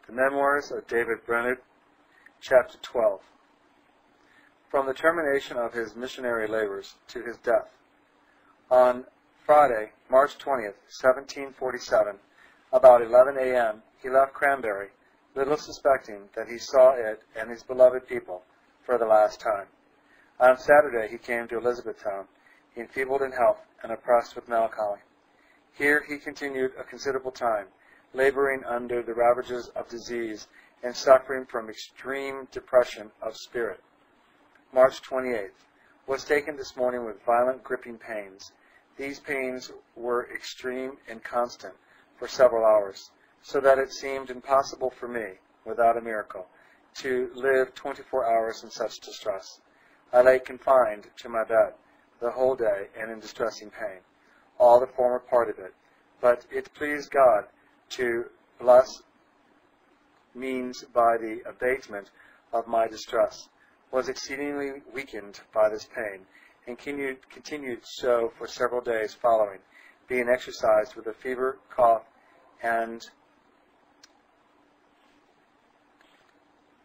The Memoirs of David Brennett, Chapter 12. From the termination of his missionary labors to his death. On Friday, March 20th, 1747, about 11 a.m., he left Cranberry, little suspecting that he saw it and his beloved people for the last time. On Saturday, he came to Elizabethtown, enfeebled in health and oppressed with melancholy. Here he continued a considerable time, laboring under the ravages of disease and suffering from extreme depression of spirit. March 28th, was taken this morning with violent gripping pains. These pains were extreme and constant for several hours, so that it seemed impossible for me, without a miracle, to live 24 hours in such distress. I lay confined to my bed the whole day and in distressing pain, all the former part of it, but it pleased God to bless means by the abatement of my distress, was exceedingly weakened by this pain, and continued so for several days following, being exercised with a fever, cough, and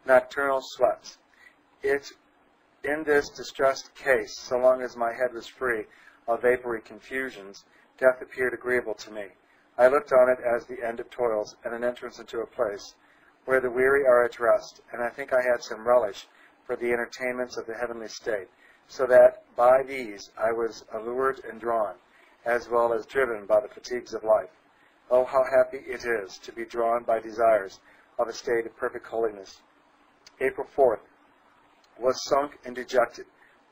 nocturnal sweats. In this distressed case, so long as my head was free of vapory confusions, death appeared agreeable to me. I looked on it as the end of toils and an entrance into a place where the weary are at rest, and I think I had some relish for the entertainments of the heavenly state, so that by these I was allured and drawn, as well as driven by the fatigues of life. Oh, how happy it is to be drawn by desires of a state of perfect holiness. April 4th, was sunk and dejected,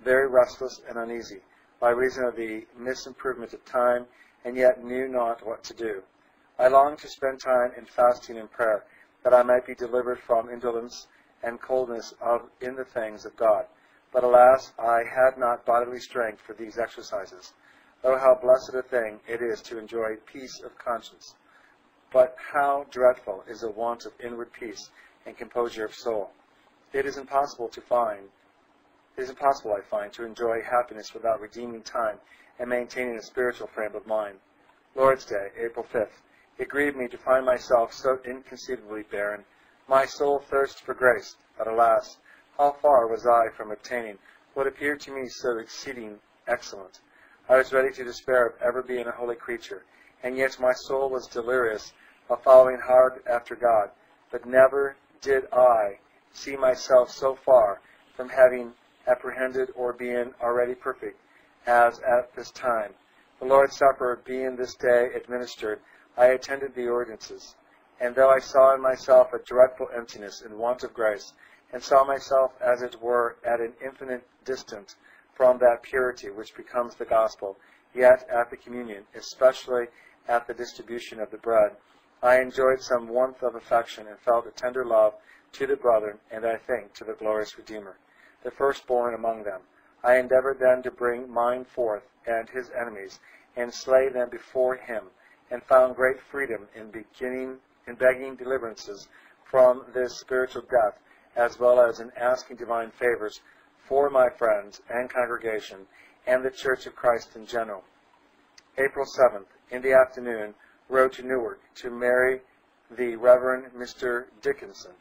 very restless and uneasy, by reason of the misimprovement of time, and yet knew not what to do. I longed to spend time in fasting and prayer, that I might be delivered from indolence and coldness in the things of God. But alas, I had not bodily strength for these exercises. Oh, how blessed a thing it is to enjoy peace of conscience. But how dreadful is the want of inward peace and composure of soul. It is impossible, I find, to enjoy happiness without redeeming time and maintaining a spiritual frame of mind. Lord's Day, April 5th. It grieved me to find myself so inconceivably barren. My soul thirsts for grace, but alas, how far was I from obtaining what appeared to me so exceeding excellent. I was ready to despair of ever being a holy creature, and yet my soul was delirious of following hard after God. But never did I see myself so far from having apprehended or being already perfect as at this time. The Lord's Supper being this day administered, I attended the ordinances, and though I saw in myself a dreadful emptiness and want of grace, and saw myself, as it were, at an infinite distance from that purity which becomes the gospel, yet at the communion, especially at the distribution of the bread, I enjoyed some warmth of affection and felt a tender love to the brethren, and I think to the glorious Redeemer, the firstborn among them. I endeavored then to bring mine forth and his enemies, and slay them before him, and found great freedom in begging deliverances from this spiritual death, as well as in asking divine favors for my friends and congregation, and the Church of Christ in general. April 7th, in the afternoon, rode to Newark to marry the Reverend Mr. Dickinson.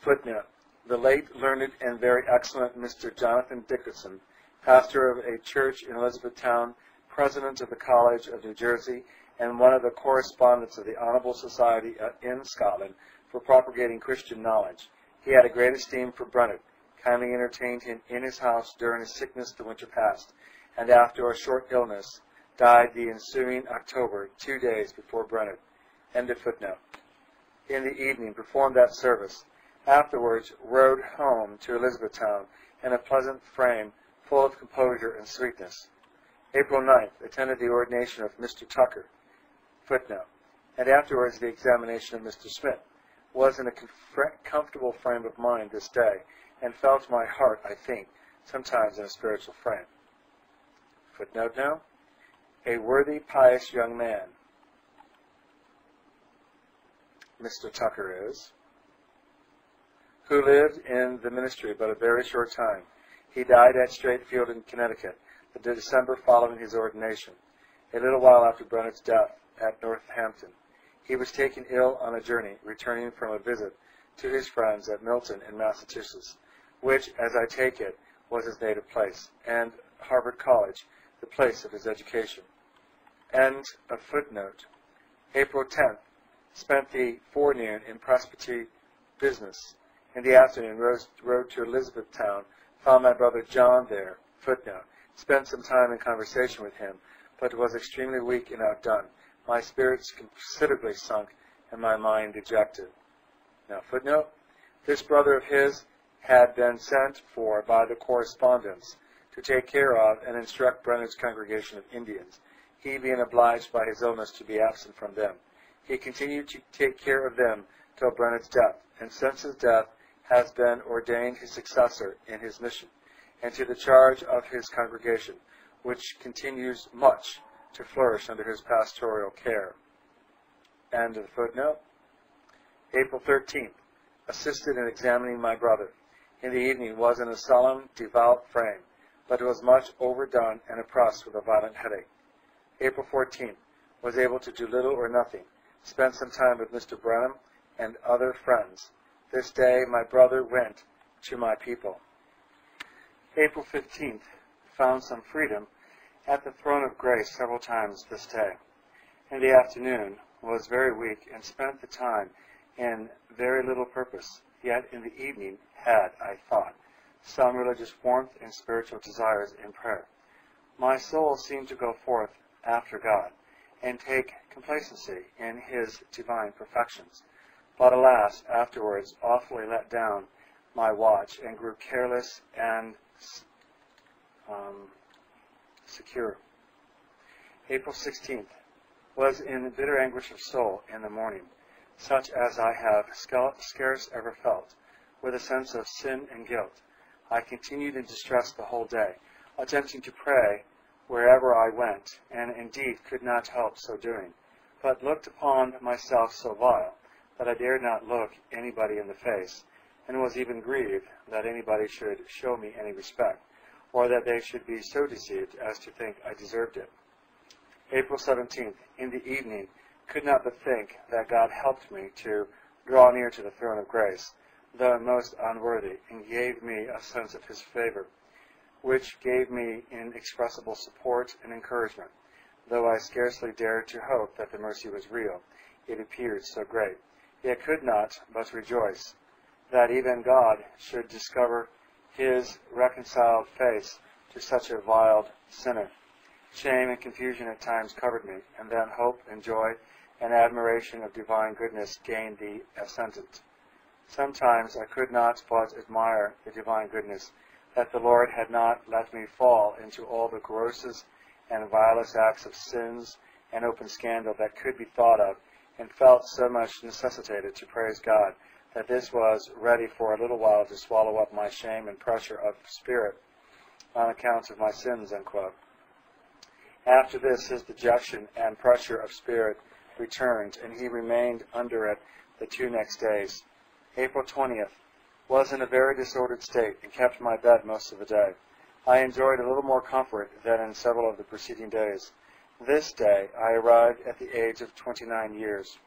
Footnote: the late learned and very excellent Mr. Jonathan Dickinson, pastor of a church in Elizabethtown, president of the College of New Jersey, and one of the correspondents of the Honorable Society in Scotland for propagating Christian knowledge. He had a great esteem for Brennett, kindly entertained him in his house during his sickness the winter past, and after a short illness, died the ensuing October, 2 days before Brennett. End of footnote. In the evening, performed that service. Afterwards, rode home to Elizabethtown in a pleasant frame, full of composure and sweetness. April 9th, attended the ordination of Mr. Tucker. Footnote. And afterwards the examination of Mr. Smith. Was in a comfortable frame of mind this day, and felt my heart, I think, sometimes in a spiritual frame. Footnote now. A worthy, pious young man, Mr. Tucker is, who lived in the ministry but a very short time. He died at Straitfield in Connecticut, the December following his ordination, a little while after Brennett's death at Northampton. He was taken ill on a journey, returning from a visit to his friends at Milton in Massachusetts, which, as I take it, was his native place, and Harvard College, the place of his education. End of footnote. April 10th. Spent the forenoon in Presbytery business. In the afternoon, rode to Elizabethtown, found my brother John there. Footnote. Spent some time in conversation with him, but was extremely weak and outdone, my spirits considerably sunk, and my mind dejected. Now, footnote. This brother of his had been sent for by the correspondents to take care of and instruct Brennard's congregation of Indians, he being obliged by his illness to be absent from them. He continued to take care of them till Brennard's death, and since his death has been ordained his successor in his mission, and to the charge of his congregation, which continues much to flourish under his pastoral care. End of the footnote. April 13th. Assisted in examining my brother. In the evening was in a solemn, devout frame, but was much overdone and oppressed with a violent headache. April 14th. Was able to do little or nothing. Spent some time with Mr. Brenham and other friends. This day my brother went to my people. April 15th. Found some freedom at the throne of grace several times this day. In the afternoon was very weak and spent the time in very little purpose, yet in the evening had, I thought, some religious warmth and spiritual desires in prayer. My soul seemed to go forth after God, and take complacency in his divine perfections. But alas, afterwards awfully let down my watch, and grew careless and secure. April 16th. Was in bitter anguish of soul in the morning, such as I have scarce ever felt, with a sense of sin and guilt. I continued in distress the whole day, attempting to pray wherever I went, and indeed could not help so doing, but looked upon myself so vile that I dared not look anybody in the face, and was even grieved that anybody should show me any respect, or that they should be so deceived as to think I deserved it. April 17th. In the evening, could not but think that God helped me to draw near to the throne of grace, though most unworthy, and gave me a sense of his favor, which gave me inexpressible support and encouragement. Though I scarcely dared to hope that the mercy was real, it appeared so great, yet could not but rejoice that even God should discover his reconciled face to such a vile sinner. Shame and confusion at times covered me, and then hope and joy and admiration of divine goodness gained the ascendant. Sometimes I could not but admire the divine goodness, that the Lord had not let me fall into all the grossest and vilest acts of sins and open scandal that could be thought of, and felt so much necessitated to praise God that this was ready for a little while to swallow up my shame and pressure of spirit on account of my sins, unquote. After this, his dejection and pressure of spirit returned, and he remained under it the 2 next days. April 20th. Was in a very disordered state, and kept my bed most of the day. I enjoyed a little more comfort than in several of the preceding days. This day I arrived at the age of 29 years.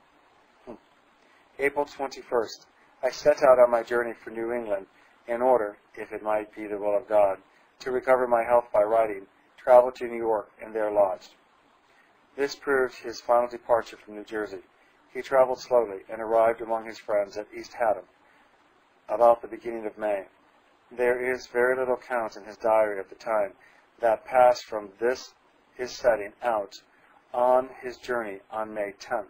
April 21st. I set out on my journey for New England, in order, if it might be the will of God, to recover my health by riding, traveled to New York, and there lodged. This proved his final departure from New Jersey. He traveled slowly, and arrived among his friends at East Haddam about the beginning of May. There is very little account in his diary of the time that passed from this his setting out on his journey on May 10th.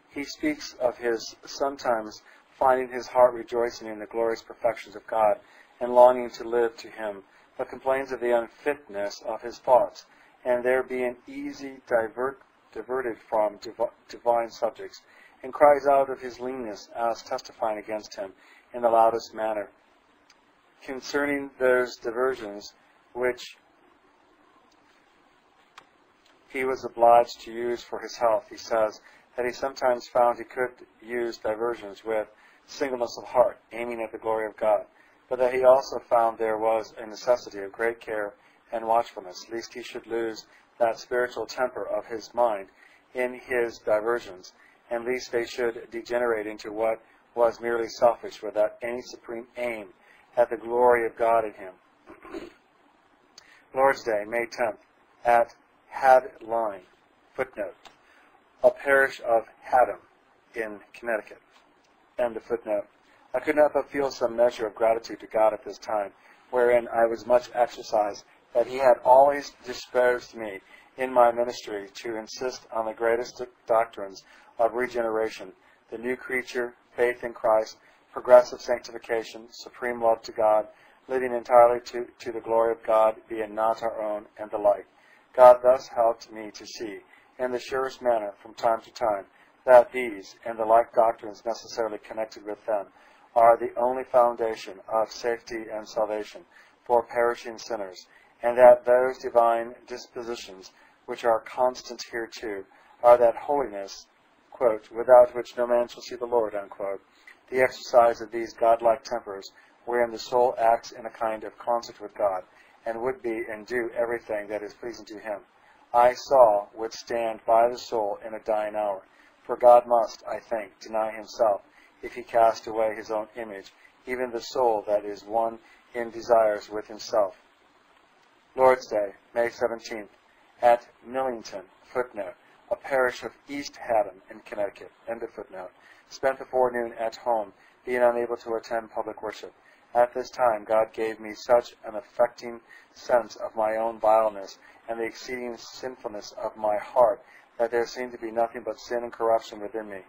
He speaks of his sometimes finding his heart rejoicing in the glorious perfections of God and longing to live to him, but complains of the unfitness of his thoughts, and their being easy diverted from divine subjects, and cries out of his leanness as testifying against him in the loudest manner. Concerning those diversions which he was obliged to use for his health, he says that he sometimes found he could use diversions with singleness of heart, aiming at the glory of God, but that he also found there was a necessity of great care and watchfulness, lest he should lose that spiritual temper of his mind in his diversions, and lest they should degenerate into what was merely selfish without any supreme aim at the glory of God in him. Lord's Day, May 10th, at Hadline, footnote, a parish of Haddam in Connecticut. End of footnote. I could not but feel some measure of gratitude to God at this time, wherein I was much exercised, that he had always disposed me in my ministry to insist on the greatest doctrines of regeneration, the new creature, faith in Christ, progressive sanctification, supreme love to God, living entirely to the glory of God, being not our own, and the like. God thus helped me to see, in the surest manner from time to time, that these, and the like doctrines necessarily connected with them, are the only foundation of safety and salvation for perishing sinners, and that those divine dispositions which are constant hereto are that holiness, quote, without which no man shall see the Lord, unquote, the exercise of these godlike tempers, wherein the soul acts in a kind of concert with God, and would be and do everything that is pleasing to him. I saw would stand by the soul in a dying hour, for God must, I think, deny himself, if he cast away his own image, even the soul that is one in desires with himself. Lord's Day, May 17th, at Millington, footnote, a parish of East Haddam in Connecticut, end of footnote. Spent the forenoon at home, being unable to attend public worship. At this time, God gave me such an affecting sense of my own vileness and the exceeding sinfulness of my heart that there seemed to be nothing but sin and corruption within me.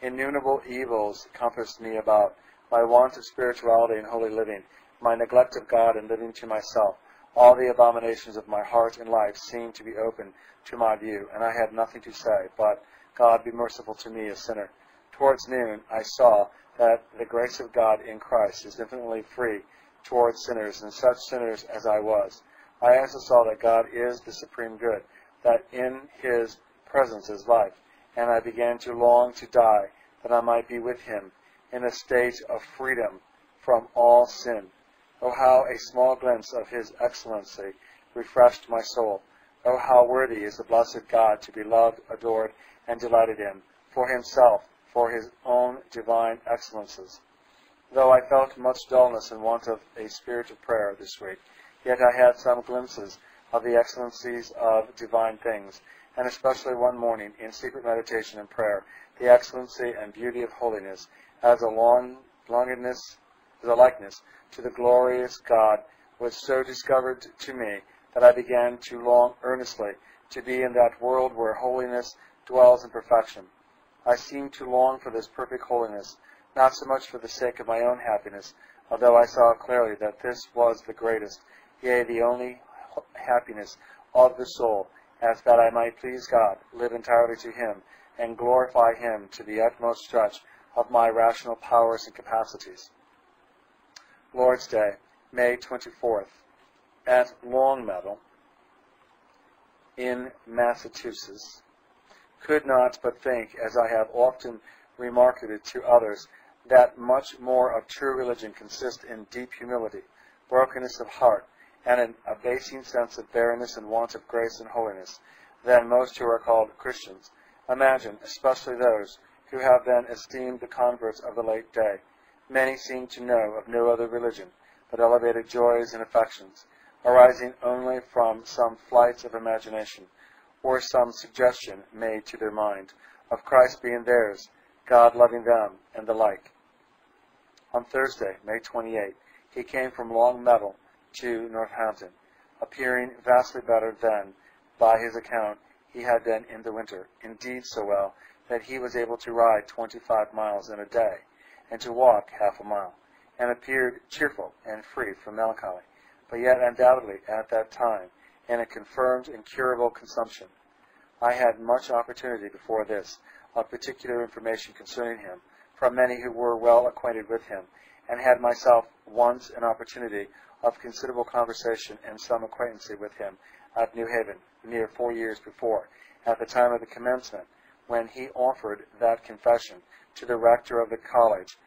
Innumerable evils compassed me about, my want of spirituality and holy living, my neglect of God and living to myself. All the abominations of my heart and life seemed to be open to my view, and I had nothing to say but, God be merciful to me, a sinner. Towards noon, I saw that the grace of God in Christ is infinitely free towards sinners, and such sinners as I was. I also saw that God is the supreme good, that in his presence is life, and I began to long to die, that I might be with him in a state of freedom from all sin. Oh, how a small glimpse of his excellency refreshed my soul. Oh, how worthy is the blessed God to be loved, adored, and delighted in, for himself, for his own divine excellences. Though I felt much dullness and want of a spirit of prayer this week, yet I had some glimpses of the excellencies of divine things, and especially one morning in secret meditation and prayer, the excellency and beauty of holiness as a likeness to the glorious God was so discovered to me that I began to long earnestly to be in that world where holiness dwells in perfection. I seemed to long for this perfect holiness, not so much for the sake of my own happiness, although I saw clearly that this was the greatest, yea, the only happiness of the soul, as that I might please God, live entirely to him, and glorify him to the utmost stretch of my rational powers and capacities. Lord's Day, May 24th, at Longmeadow in Massachusetts. Could not but think, as I have often remarked it to others, that much more of true religion consists in deep humility, brokenness of heart, and an abasing sense of barrenness and want of grace and holiness, than most who are called Christians. Imagine, especially those who have been esteemed the converts of the late day. Many seem to know of no other religion but elevated joys and affections, arising only from some flights of imagination, or some suggestion made to their mind, of Christ being theirs, God loving them, and the like. On Thursday, May 28, he came from Longmeadow to Northampton, appearing vastly better than, by his account, he had been in the winter, indeed so well that he was able to ride 25 miles in a day, and to walk half a mile, and appeared cheerful and free from melancholy, but yet undoubtedly at that time in a confirmed incurable consumption. I had much opportunity before this of particular information concerning him from many who were well acquainted with him, and had myself once an opportunity of considerable conversation and some acquaintancy with him at New Haven, near 4 years before, at the time of the commencement, when he offered that confession to the rector of the college,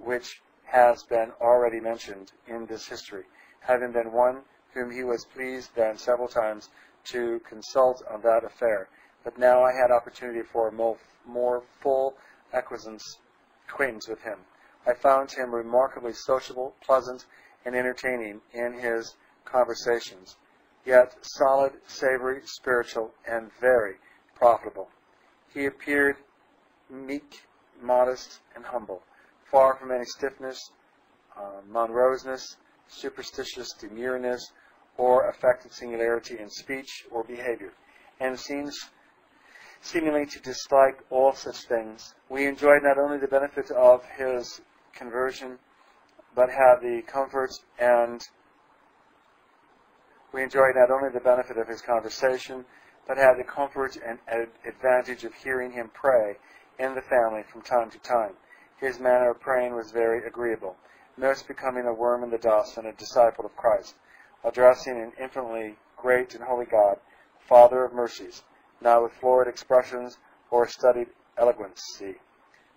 which has been already mentioned in this history, having been one whom he was pleased then several times to consult on that affair, but now I had opportunity for a more full acquaintance with him. I found him remarkably sociable, pleasant, and entertaining in his conversations, yet solid, savory, spiritual, and very profitable. He appeared meek, modest, and humble, far from any stiffness, moroseness, superstitious demureness, or affected singularity in speech or behavior, and seemingly to dislike all such things. We enjoyed not only the benefit of his conversion, but had the comfort and we enjoyed not only the benefit of his conversation, but had the comfort and advantage of hearing him pray in the family from time to time. His manner of praying was very agreeable, most becoming a worm in the dust and a disciple of Christ, addressing an infinitely great and holy God, Father of mercies, not with florid expressions or studied eloquency,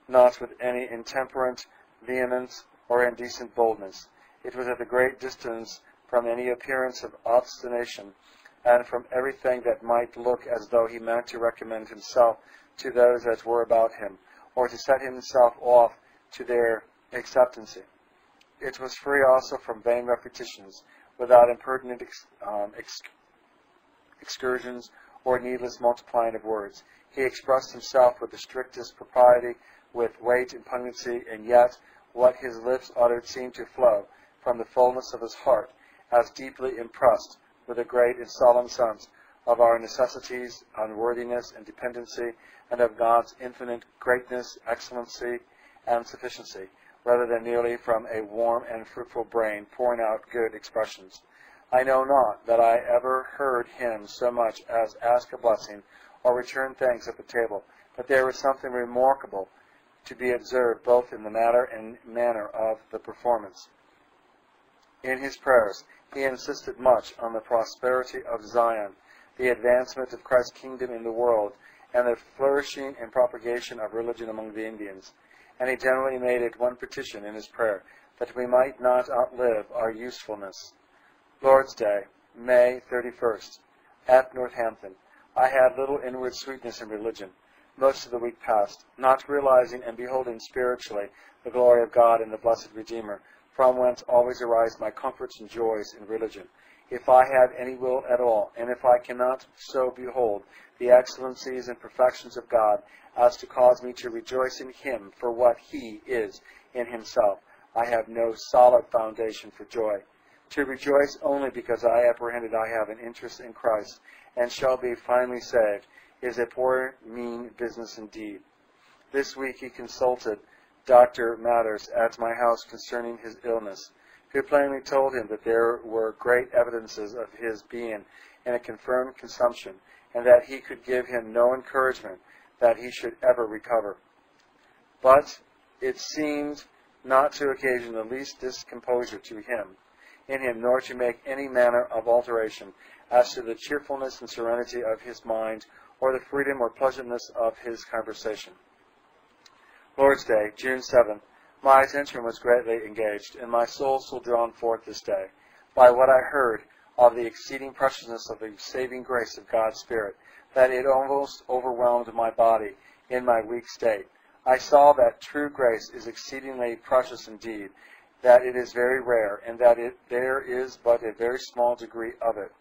not with any intemperate vehemence or indecent boldness. It was at a great distance from any appearance of obstination, and from everything that might look as though he meant to recommend himself to those that were about him, or to set himself off to their acceptancy. It was free also from vain repetitions, without impertinent excursions or needless multiplying of words. He expressed himself with the strictest propriety, with weight and pungency, and yet what his lips uttered seemed to flow from the fullness of his heart, as deeply impressed with a great and solemn sense of our necessities, unworthiness, and dependency, and of God's infinite greatness, excellency, and sufficiency, rather than merely from a warm and fruitful brain pouring out good expressions. I know not that I ever heard him so much as ask a blessing or return thanks at the table, but there was something remarkable to be observed both in the matter and manner of the performance. In his prayers, he insisted much on the prosperity of Zion, the advancement of Christ's kingdom in the world, and the flourishing and propagation of religion among the Indians. And he generally made it one petition in his prayer, that we might not outlive our usefulness. Lord's Day, May 31st, at Northampton. I had little inward sweetness in religion most of the week past, not realizing and beholding spiritually the glory of God and the blessed Redeemer, from whence always arise my comforts and joys in religion. If I have any will at all, and if I cannot so behold the excellencies and perfections of God as to cause me to rejoice in him for what he is in himself, I have no solid foundation for joy. To rejoice only because I apprehended I have an interest in Christ, and shall be finally saved, is a poor, mean business indeed. This week he consulted Dr. Mathers at my house concerning his illness, who plainly told him that there were great evidences of his being in a confirmed consumption, and that he could give him no encouragement that he should ever recover. But it seemed not to occasion the least discomposure in him, nor to make any manner of alteration as to the cheerfulness and serenity of his mind, or the freedom or pleasantness of his conversation. Lord's Day, June 7th. My attention was greatly engaged, and my soul still drawn forth this day, by what I heard of the exceeding preciousness of the saving grace of God's Spirit, that it almost overwhelmed my body in my weak state. I saw that true grace is exceedingly precious indeed, that it is very rare, and that there is but a very small degree of it,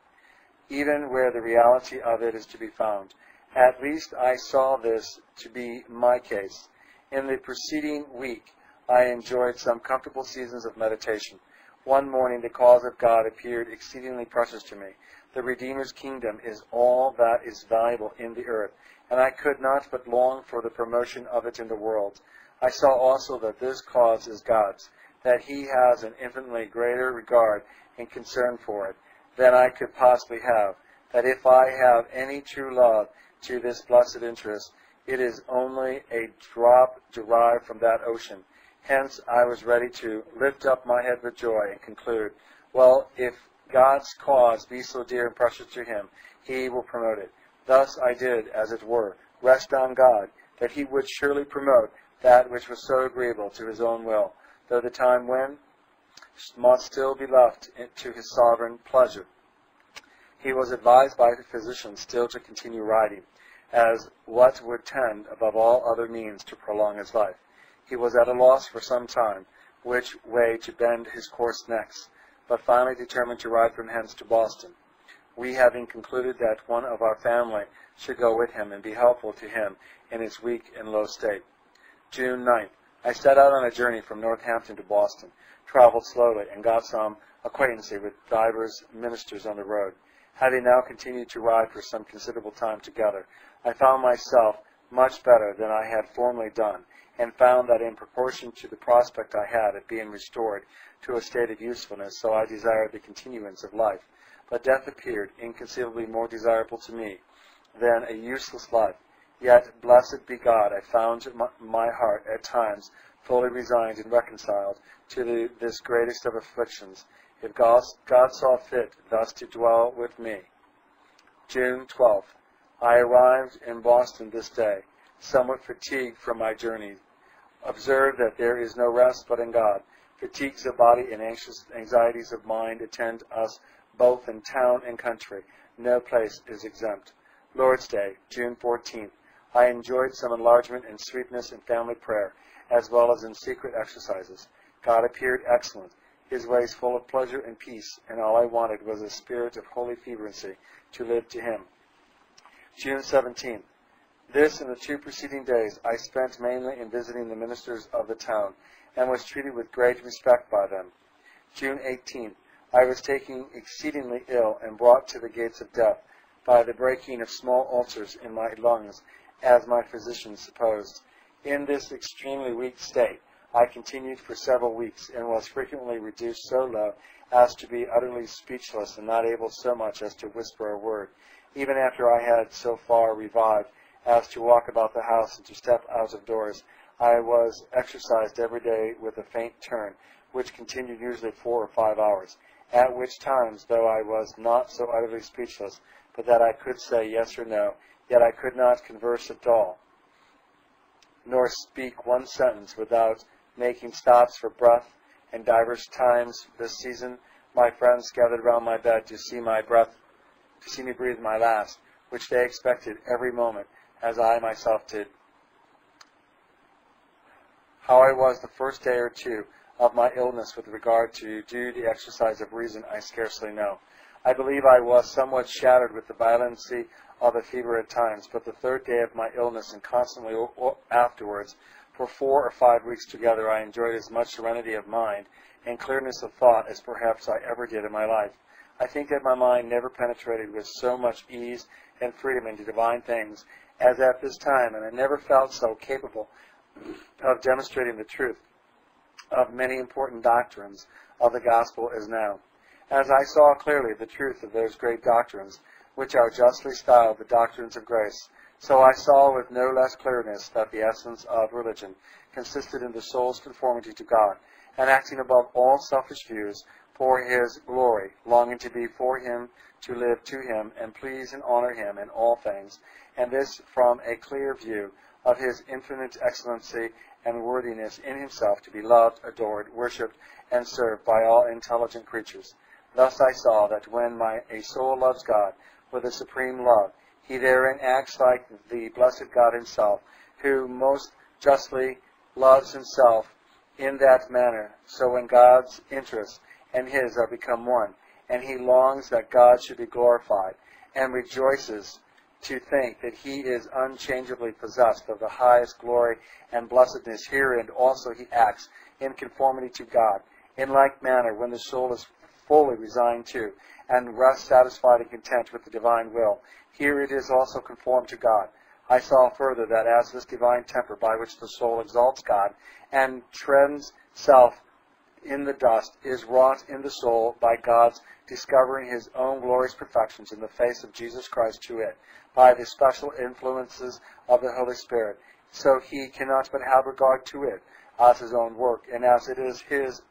even where the reality of it is to be found. At least I saw this to be my case. In the preceding week, I enjoyed some comfortable seasons of meditation. One morning, the cause of God appeared exceedingly precious to me. The Redeemer's kingdom is all that is valuable in the earth, and I could not but long for the promotion of it in the world. I saw also that this cause is God's, that he has an infinitely greater regard and concern for it than I could possibly have, that if I have any true love to this blessed interest, it is only a drop derived from that ocean. Hence, I was ready to lift up my head with joy and conclude, well, if God's cause be so dear and precious to him, he will promote it. Thus I did, as it were, rest on God, that he would surely promote that which was so agreeable to his own will, though the time when must still be left to his sovereign pleasure. He was advised by the physicians still to continue riding, as what would tend above all other means to prolong his life. He was at a loss for some time which way to bend his course next, but finally determined to ride from hence to Boston, we having concluded that one of our family should go with him and be helpful to him in his weak and low state. June 9th. I set out on a journey from Northampton to Boston, traveled slowly, and got some acquaintancy with divers ministers on the road. Having now continued to ride for some considerable time together, I found myself much better than I had formerly done, and found that in proportion to the prospect I had of being restored to a state of usefulness, so I desired the continuance of life. But death appeared inconceivably more desirable to me than a useless life. Yet, blessed be God, I found my heart at times fully resigned and reconciled to this greatest of afflictions, if God saw fit thus to dwell with me. June 12th. I arrived in Boston this day, somewhat fatigued from my journey. Observe that there is no rest but in God. Fatigues of body and anxieties of mind attend us both in town and country. No place is exempt. Lord's Day, June 14th. I enjoyed some enlargement and sweetness in family prayer, as well as in secret exercises. God appeared excellent, his ways full of pleasure and peace, and all I wanted was a spirit of holy fervency to live to him. June 17th. This and the 2 preceding days I spent mainly in visiting the ministers of the town, and was treated with great respect by them. June 18th. I was taken exceedingly ill and brought to the gates of death by the breaking of small ulcers in my lungs, as my physicians supposed. In this extremely weak state, I continued for several weeks, and was frequently reduced so low as to be utterly speechless and not able so much as to whisper a word. Even after I had so far revived as to walk about the house and to step out of doors, I was exercised every day with a faint turn, which continued usually 4 or 5 hours, at which times, though I was not so utterly speechless, but that I could say yes or no, yet I could not converse at all, nor speak one sentence without making stops for breath, and divers times this season my friends gathered round my bed to see me breathe my last, which they expected every moment, as I myself did. How I was the first day or two of my illness with regard to do the exercise of reason I scarcely know. I believe I was somewhat shattered with the violency of the fever at times, but the 3rd day of my illness and constantly afterwards, for 4 or 5 weeks together, I enjoyed as much serenity of mind and clearness of thought as perhaps I ever did in my life. I think that my mind never penetrated with so much ease and freedom into divine things as at this time, and I never felt so capable of demonstrating the truth of many important doctrines of the gospel as now. As I saw clearly the truth of those great doctrines, which are justly styled the doctrines of grace, so I saw with no less clearness that the essence of religion consisted in the soul's conformity to God, and acting above all selfish views for his glory, longing to be for him, to live to him, and please and honor him in all things, and this from a clear view of his infinite excellency and worthiness in himself to be loved, adored, worshipped, and served by all intelligent creatures. Thus I saw that when a soul loves God with a supreme love, he therein acts like the blessed God himself, who most justly loves himself in that manner. So when God's interests and his are become one, and he longs that God should be glorified, and rejoices to think that he is unchangeably possessed of the highest glory and blessedness, herein also he acts in conformity to God. In like manner, when the soul is fully resigned to, and rests satisfied and content with the divine will, here it is also conformed to God. I saw further that as this divine temper by which the soul exalts God and treads self in the dust is wrought in the soul by God's discovering his own glorious perfections in the face of Jesus Christ to it, by the special influences of the Holy Spirit, so he cannot but have regard to it as his own work, and as it is his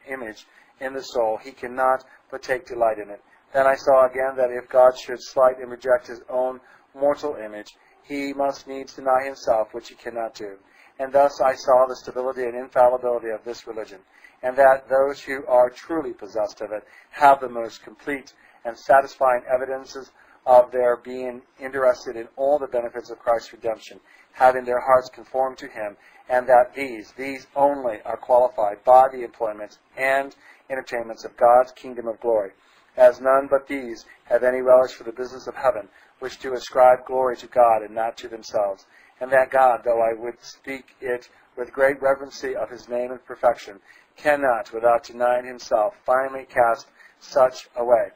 image in the soul, he cannot but take delight in it. Then I saw again that if God should slight and reject his own mortal image, he must needs deny himself, which he cannot do. And thus I saw the stability and infallibility of this religion, and that those who are truly possessed of it have the most complete and satisfying evidences of their being interested in all the benefits of Christ's redemption, having their hearts conformed to him, and that these only are qualified by the employments and entertainments of God's kingdom of glory, as none but these have any relish for the business of heaven, which do ascribe glory to God and not to themselves, and that God, though I would speak it with great reverency of his name and perfection, cannot, without denying himself, finally cast such away.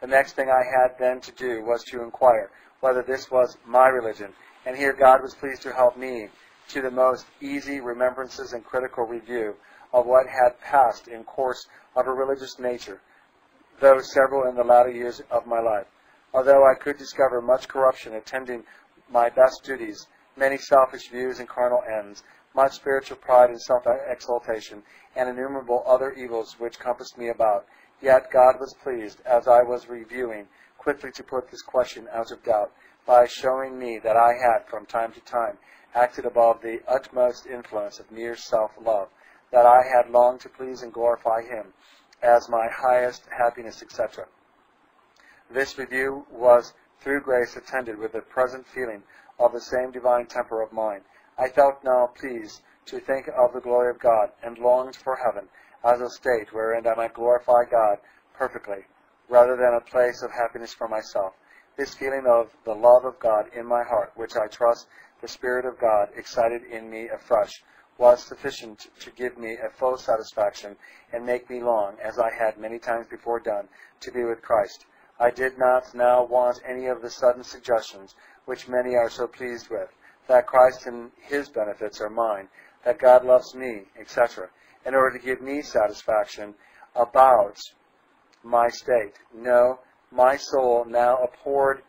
The next thing I had then to do was to inquire whether this was my religion, and here God was pleased to help me to the most easy remembrances and critical review of what had passed in course of a religious nature, though several in the latter years of my life. Although I could discover much corruption attending my best duties, many selfish views and carnal ends, much spiritual pride and self-exaltation, and innumerable other evils which compassed me about, yet God was pleased, as I was reviewing, quickly to put this question out of doubt, by showing me that I had, from time to time, acted above the utmost influence of mere self-love, that I had longed to please and glorify him as my highest happiness, etc. This review was, through grace, attended with the present feeling of the same divine temper of mind. I felt now pleased to think of the glory of God, and longed for heaven as a state wherein I might glorify God perfectly, rather than a place of happiness for myself. This feeling of the love of God in my heart, which I trust the Spirit of God excited in me afresh, was sufficient to give me a full satisfaction and make me long, as I had many times before done, to be with Christ. I did not now want any of the sudden suggestions which many are so pleased with, that Christ and his benefits are mine, that God loves me, etc., in order to give me satisfaction about my state. No, my soul now abhorred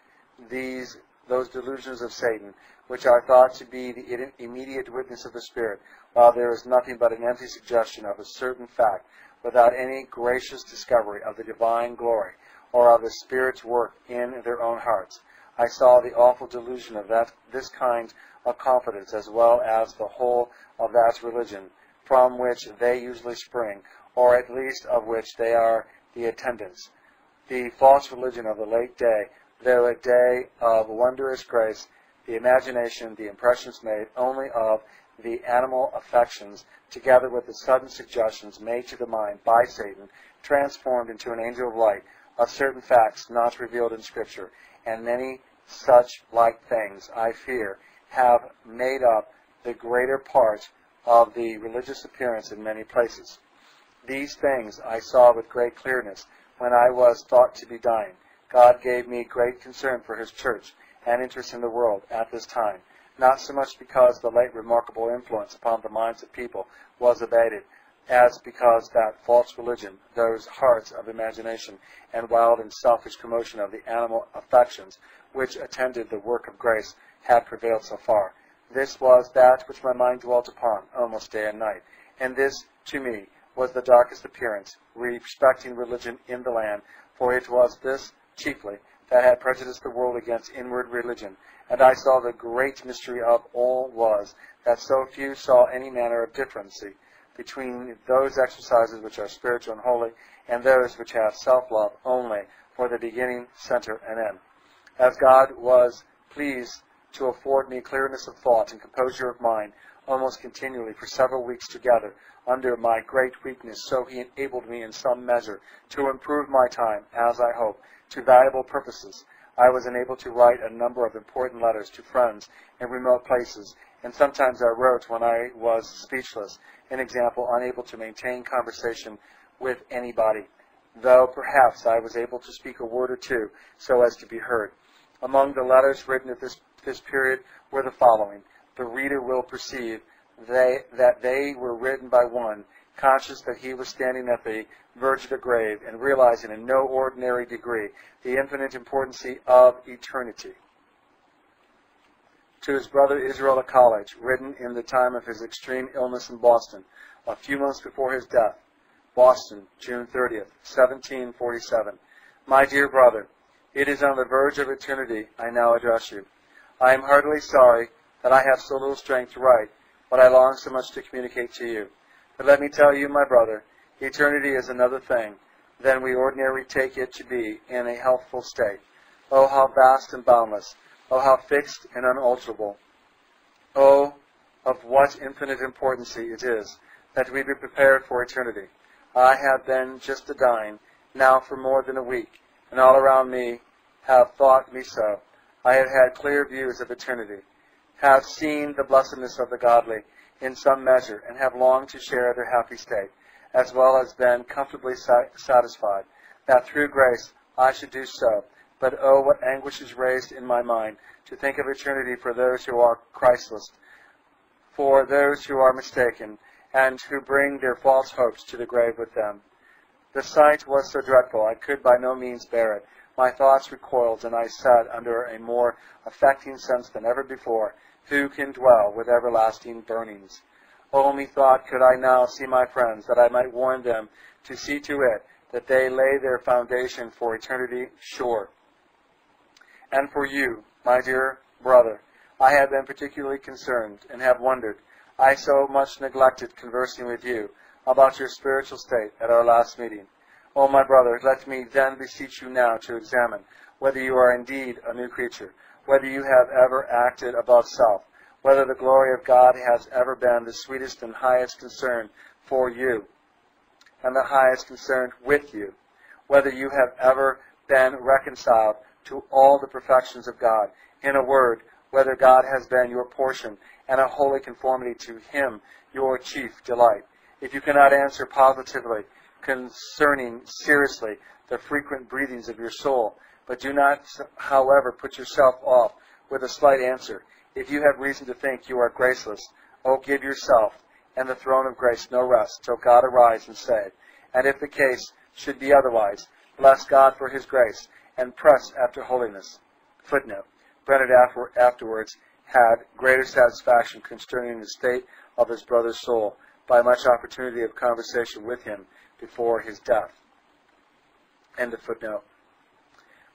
those delusions of Satan, which are thought to be the immediate witness of the Spirit, while there is nothing but an empty suggestion of a certain fact, without any gracious discovery of the divine glory, or of the Spirit's work in their own hearts. I saw the awful delusion of this kind of confidence, as well as the whole of that religion, from which they usually spring, or at least of which they are the attendants. The false religion of the late day, though a day of wondrous grace, the imagination, the impressions made only of the animal affections, together with the sudden suggestions made to the mind by Satan, transformed into an angel of light, of certain facts not revealed in Scripture, and many such like things, I fear, have made up the greater part of the religious appearance in many places. These things I saw with great clearness when I was thought to be dying. God gave me great concern for his church and interest in the world at this time, not so much because the late remarkable influence upon the minds of people was abated, as because that false religion, those hearts of imagination, and wild and selfish commotion of the animal affections, which attended the work of grace, had prevailed so far. This was that which my mind dwelt upon almost day and night, and this, to me, was the darkest appearance respecting religion in the land, for it was this, chiefly, that had prejudiced the world against inward religion, and I saw the great mystery of all was, that so few saw any manner of difference between those exercises which are spiritual and holy, and those which have self-love only for the beginning, center, and end. As God was pleased to afford me clearness of thought and composure of mind almost continually for several weeks together under my great weakness, so he enabled me in some measure to improve my time, as I hope, to valuable purposes. I was enabled to write a number of important letters to friends in remote places, and sometimes I wrote when I was speechless, an example, unable to maintain conversation with anybody, though perhaps I was able to speak a word or two so as to be heard. Among the letters written at this period were the following. The reader will perceive that they were written by one, conscious that he was standing at the verge of the grave and realizing in no ordinary degree the infinite importance of eternity. To his brother Israel at college, written in the time of his extreme illness in Boston, a few months before his death. Boston, June 30th, 1747. My dear brother, it is on the verge of eternity I now address you. I am heartily sorry that I have so little strength to write what I long so much to communicate to you. But let me tell you, my brother, eternity is another thing than we ordinarily take it to be in a healthful state. Oh, how vast and boundless! Oh, how fixed and unalterable! Oh, of what infinite importance it is that we be prepared for eternity. I have been just a-dying, now for more than a week, and all around me have thought me so. I have had clear views of eternity, have seen the blessedness of the godly in some measure, and have longed to share their happy state, as well as been comfortably satisfied that through grace I should do so. But oh, what anguish is raised in my mind to think of eternity for those who are Christless, for those who are mistaken, and who bring their false hopes to the grave with them. The sight was so dreadful, I could by no means bear it. My thoughts recoiled, and I said, under a more affecting sense than ever before, who can dwell with everlasting burnings? Oh, methought could I now see my friends, that I might warn them to see to it that they lay their foundation for eternity sure. And for you, my dear brother, I have been particularly concerned, and have wondered. I so much neglected conversing with you about your spiritual state at our last meeting. O my brother, let me then beseech you now to examine whether you are indeed a new creature, whether you have ever acted above self, whether the glory of God has ever been the sweetest and highest concern for you, and the highest concern with you, whether you have ever been reconciled to all the perfections of God. In a word, whether God has been your portion, and a holy conformity to Him your chief delight. If you cannot answer positively concerning seriously the frequent breathings of your soul, but do not, however, put yourself off with a slight answer, if you have reason to think you are graceless, oh, give yourself and the throne of grace no rest till God arise and save. And if the case should be otherwise, bless God for His grace, and press after holiness. Footnote. Bennett afterwards had greater satisfaction concerning the state of his brother's soul by much opportunity of conversation with him before his death. End of footnote.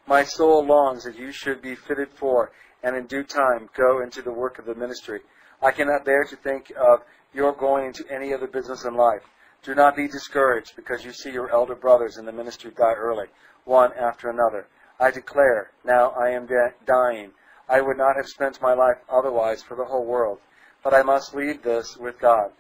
My soul longs that you should be fitted for, and in due time go into the work of the ministry. I cannot bear to think of your going into any other business in life. Do not be discouraged because you see your elder brothers in the ministry die early, one after another. I declare, now I am dying. I would not have spent my life otherwise for the whole world, but I must leave this with God.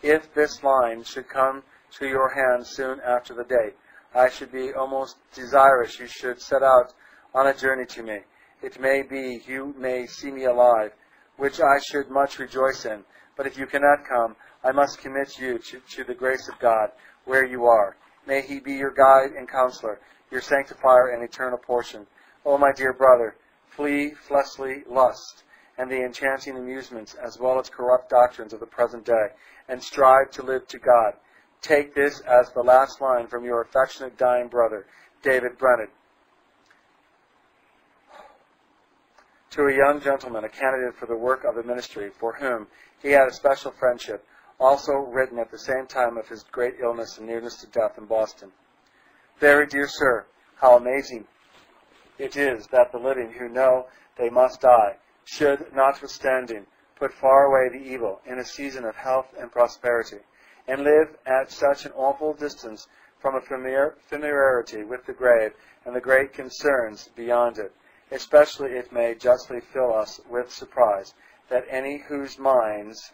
If this line should come to your hands soon after the date, I should be almost desirous you should set out on a journey to me. It may be you may see me alive, which I should much rejoice in. But if you cannot come, I must commit you to the grace of God where you are. May He be your guide and counselor, your sanctifier and eternal portion. O my dear brother, flee fleshly lust and the enchanting amusements as well as corrupt doctrines of the present day, and strive to live to God. Take this as the last line from your affectionate dying brother, David Brennan. To a young gentleman, a candidate for the work of the ministry, for whom he had a special friendship, also written at the same time of his great illness and nearness to death in Boston. Very dear sir, how amazing it is that the living who know they must die should, notwithstanding, put far away the evil in a season of health and prosperity, and live at such an awful distance from a familiarity with the grave and the great concerns beyond it. Especially it may justly fill us with surprise that any whose minds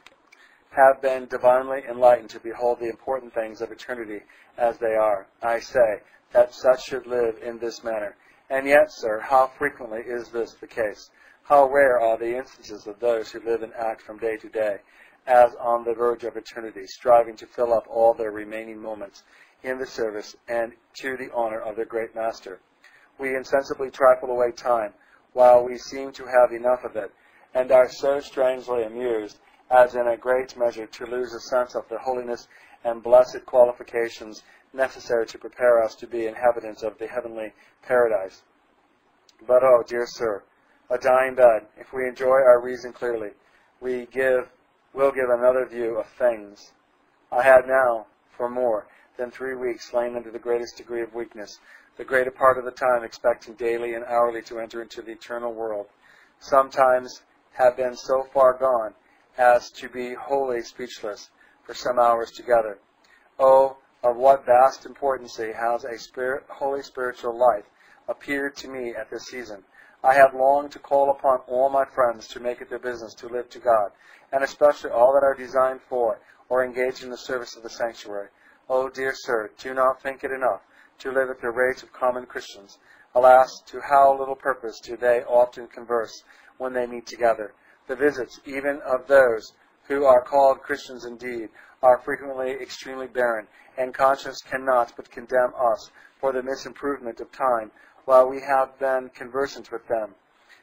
have been divinely enlightened to behold the important things of eternity as they are, I say, that such should live in this manner. And yet, sir, how frequently is this the case? How rare are the instances of those who live and act from day to day, as on the verge of eternity, striving to fill up all their remaining moments in the service and to the honor of their great Master. We insensibly trifle away time, while we seem to have enough of it, and are so strangely amused as in a great measure to lose a sense of the holiness and blessed qualifications necessary to prepare us to be inhabitants of the heavenly paradise. But, oh, dear sir, a dying bed, if we enjoy our reason clearly, will give another view of things. I had now, for more than 3 weeks, lain under the greatest degree of weakness, the greater part of the time expecting daily and hourly to enter into the eternal world. Sometimes have been so far gone as to be wholly speechless for some hours together. Oh, of what vast importance has a holy spiritual life appeared to me at this season. I have longed to call upon all my friends to make it their business to live to God, and especially all that are designed for or engaged in the service of the sanctuary. Oh, dear sir, do not think it enough to live at the rate of common Christians. Alas, to how little purpose do they often converse when they meet together. The visits, even of those who are called Christians indeed, are frequently extremely barren, and conscience cannot but condemn us for the misimprovement of time while we have been conversant with them.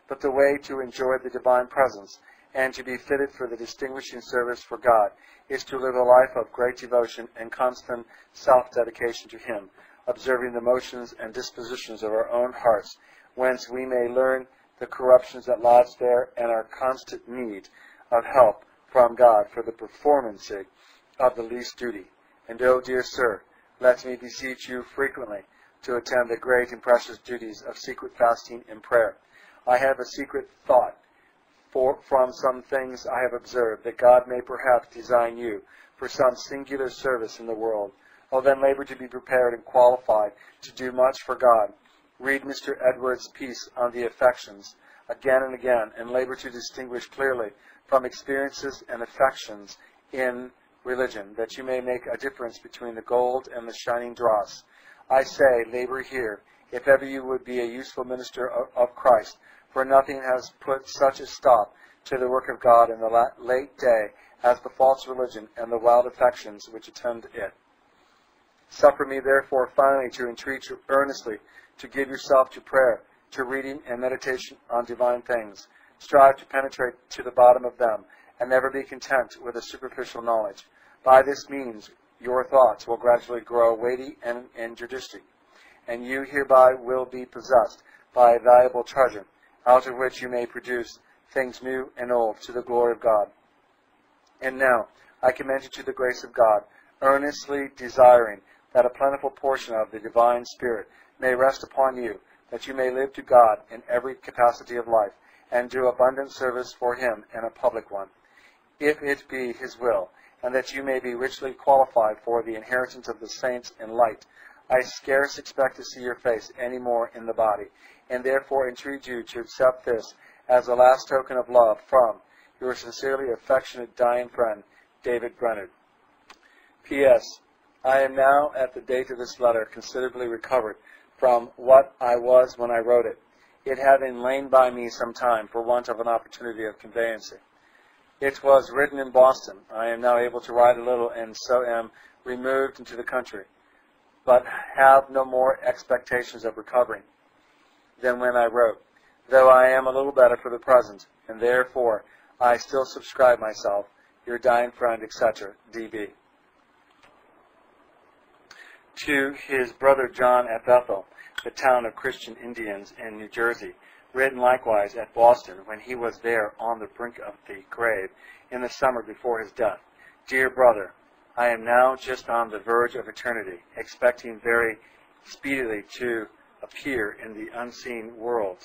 But the way to enjoy the divine presence and to be fitted for the distinguishing service for God is to live a life of great devotion and constant self-dedication to Him, observing the motions and dispositions of our own hearts, whence we may learn the corruptions that lodge there and our constant need of help from God for the performance of the least duty. And, oh, dear sir, let me beseech you frequently to attend the great and precious duties of secret fasting and prayer. I have a secret thought from some things I have observed, that God may perhaps design you for some singular service in the world. Oh, then labor to be prepared and qualified to do much for God. Read Mr. Edwards' piece on the affections again and again, and labor to distinguish clearly from experiences and affections in religion, that you may make a difference between the gold and the shining dross. I say, labor here, if ever you would be a useful minister of Christ, for nothing has put such a stop to the work of God in the late day as the false religion and the wild affections which attend it. Suffer me, therefore, finally to entreat you earnestly to give yourself to prayer, to reading and meditation on divine things. Strive to penetrate to the bottom of them, and never be content with a superficial knowledge. By this means, your thoughts will gradually grow weighty and judicious, and you hereby will be possessed by a valuable treasure, out of which you may produce things new and old to the glory of God. And now, I commend you to the grace of God, earnestly desiring that a plentiful portion of the divine Spirit may rest upon you, that you may live to God in every capacity of life, and do abundant service for Him in a public one, if it be His will, and that you may be richly qualified for the inheritance of the saints in light. I scarce expect to see your face any more in the body, and therefore entreat you to accept this as a last token of love from your sincerely affectionate dying friend, David Brennard. P.S. I am now, at the date of this letter, considerably recovered from what I was when I wrote it, it having lain by me some time for want of an opportunity of conveyancing. It was written in Boston. I am now able to write a little, and so am removed into the country, but have no more expectations of recovering than when I wrote, though I am a little better for the present, and therefore I still subscribe myself, your dying friend, etc., D.B. To his brother John at Bethel, the town of Christian Indians in New Jersey, written likewise at Boston when he was there on the brink of the grave in the summer before his death. Dear brother, I am now just on the verge of eternity, expecting very speedily to appear in the unseen world.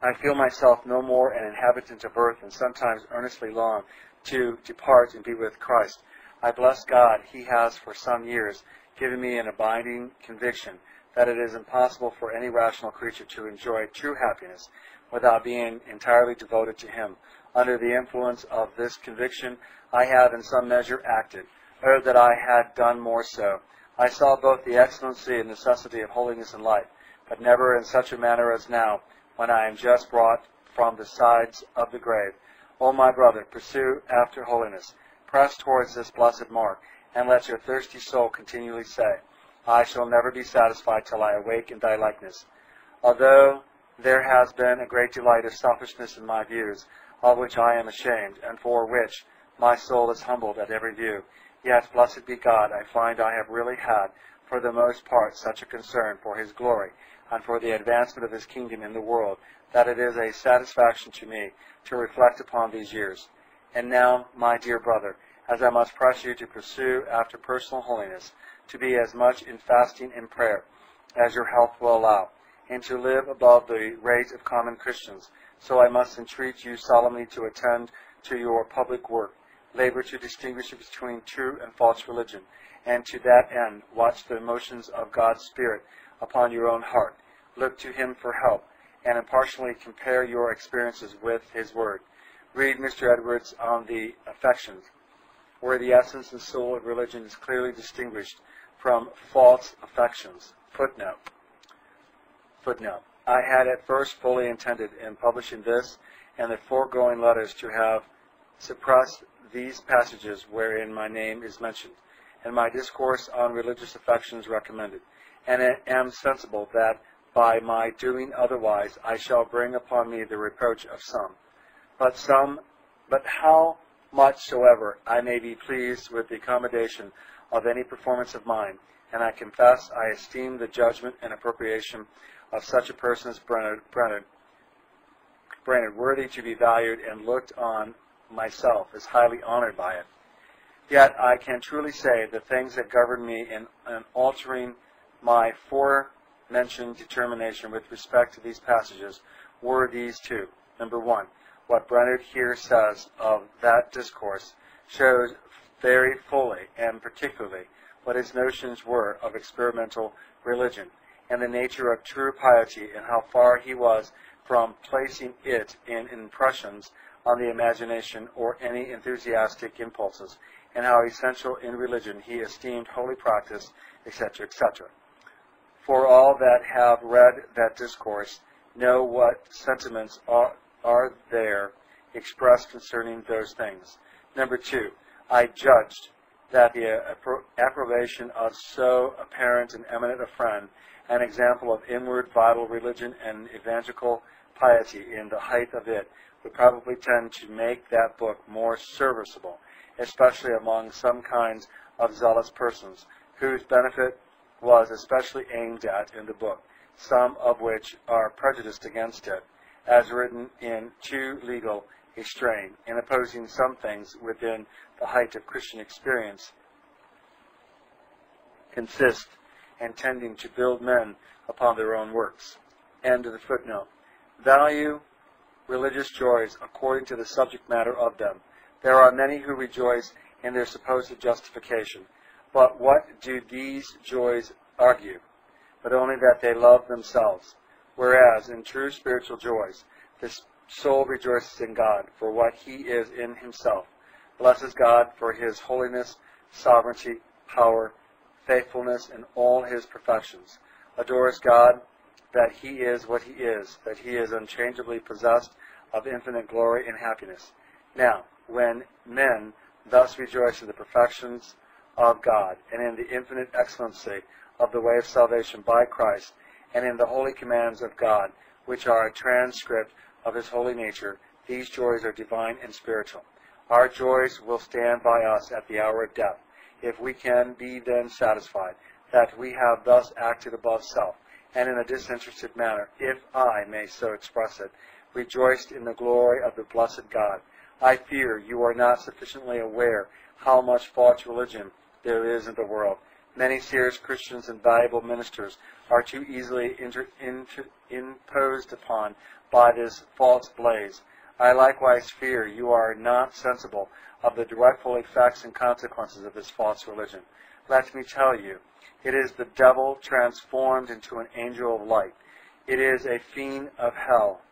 I feel myself no more an inhabitant of earth, and sometimes earnestly long to depart and be with Christ. I bless God, He has for some years given me an abiding conviction that it is impossible for any rational creature to enjoy true happiness without being entirely devoted to Him. Under the influence of this conviction, I have in some measure acted, or that I had done more so. I saw both the excellency and necessity of holiness in life, but never in such a manner as now, when I am just brought from the sides of the grave. O my brother, pursue after holiness. Press towards this blessed mark, and let your thirsty soul continually say, I shall never be satisfied till I awake in thy likeness. Although there has been a great delight of selfishness in my views, of which I am ashamed, and for which my soul is humbled at every view, yet, blessed be God, I find I have really had, for the most part, such a concern for His glory, and for the advancement of His kingdom in the world, that it is a satisfaction to me to reflect upon these years. And now, my dear brother, as I must press you to pursue after personal holiness, to be as much in fasting and prayer as your health will allow, and to live above the rate of common Christians, so I must entreat you solemnly to attend to your public work, labor to distinguish between true and false religion, and to that end watch the motions of God's Spirit upon your own heart. Look to him for help, and impartially compare your experiences with his word. Read Mr. Edwards on the affections, where the essence and soul of religion is clearly distinguished from false affections. Footnote. I had at first fully intended in publishing this and the foregoing letters to have suppressed these passages wherein my name is mentioned, and my discourse on religious affections recommended, and am sensible that by my doing otherwise I shall bring upon me the reproach of some. But how much soever I may be pleased with the accommodation of any performance of mine, and I confess I esteem the judgment and appropriation of such a person as Brainerd worthy to be valued and looked on myself as highly honored by it. Yet I can truly say the things that governed me in altering my forementioned determination with respect to these passages were these two. Number one, what Brainerd here says of that discourse shows very fully and particularly what his notions were of experimental religion and the nature of true piety, and how far he was from placing it in impressions on the imagination or any enthusiastic impulses, and how essential in religion he esteemed holy practice, etc., etc. For all that have read that discourse know what sentiments are there expressed concerning those things. Number two, I judged that the approbation of so apparent and eminent a friend, an example of inward vital religion and evangelical piety in the height of it, would probably tend to make that book more serviceable, especially among some kinds of zealous persons, whose benefit was especially aimed at in the book, some of which are prejudiced against it, as written in too legal a strain, in opposing some things within the height of Christian experience, consist and tending to build men upon their own works. End of the footnote. Value religious joys according to the subject matter of them. There are many who rejoice in their supposed justification. But what do these joys argue? But only that they love themselves. Whereas in true spiritual joys, the soul rejoices in God for what he is in himself, blesses God for his holiness, sovereignty, power, faithfulness, and all his perfections, adores God that he is what he is, that he is unchangeably possessed of infinite glory and happiness. Now, when men thus rejoice in the perfections of God, and in the infinite excellency of the way of salvation by Christ, and in the holy commands of God, which are a transcript of his holy nature, these joys are divine and spiritual. Our joys will stand by us at the hour of death, if we can be then satisfied that we have thus acted above self, and in a disinterested manner, if I may so express it, rejoiced in the glory of the blessed God. I fear you are not sufficiently aware how much false religion there is in the world. Many serious Christians and valuable ministers are too easily imposed upon by this false blaze. I likewise fear you are not sensible of the dreadful effects and consequences of this false religion. Let me tell you, it is the devil transformed into an angel of light. It is a fiend of hell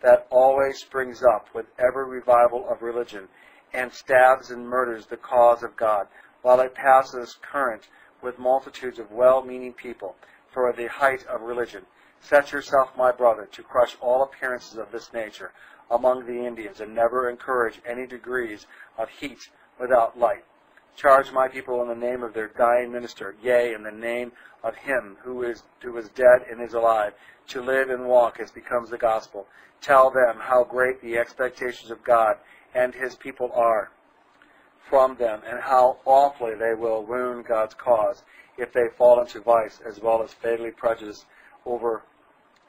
that always springs up with every revival of religion and stabs and murders the cause of God, while it passes current with multitudes of well-meaning people for the height of religion. Set yourself, my brother, to crush all appearances of this nature among the Indians, and never encourage any degrees of heat without light. Charge my people in the name of their dying minister, yea, in the name of him who is dead and is alive, to live and walk as becomes the gospel. Tell them how great the expectations of God and his people are from them, and how awfully they will wound God's cause if they fall into vice, as well as fatally prejudice over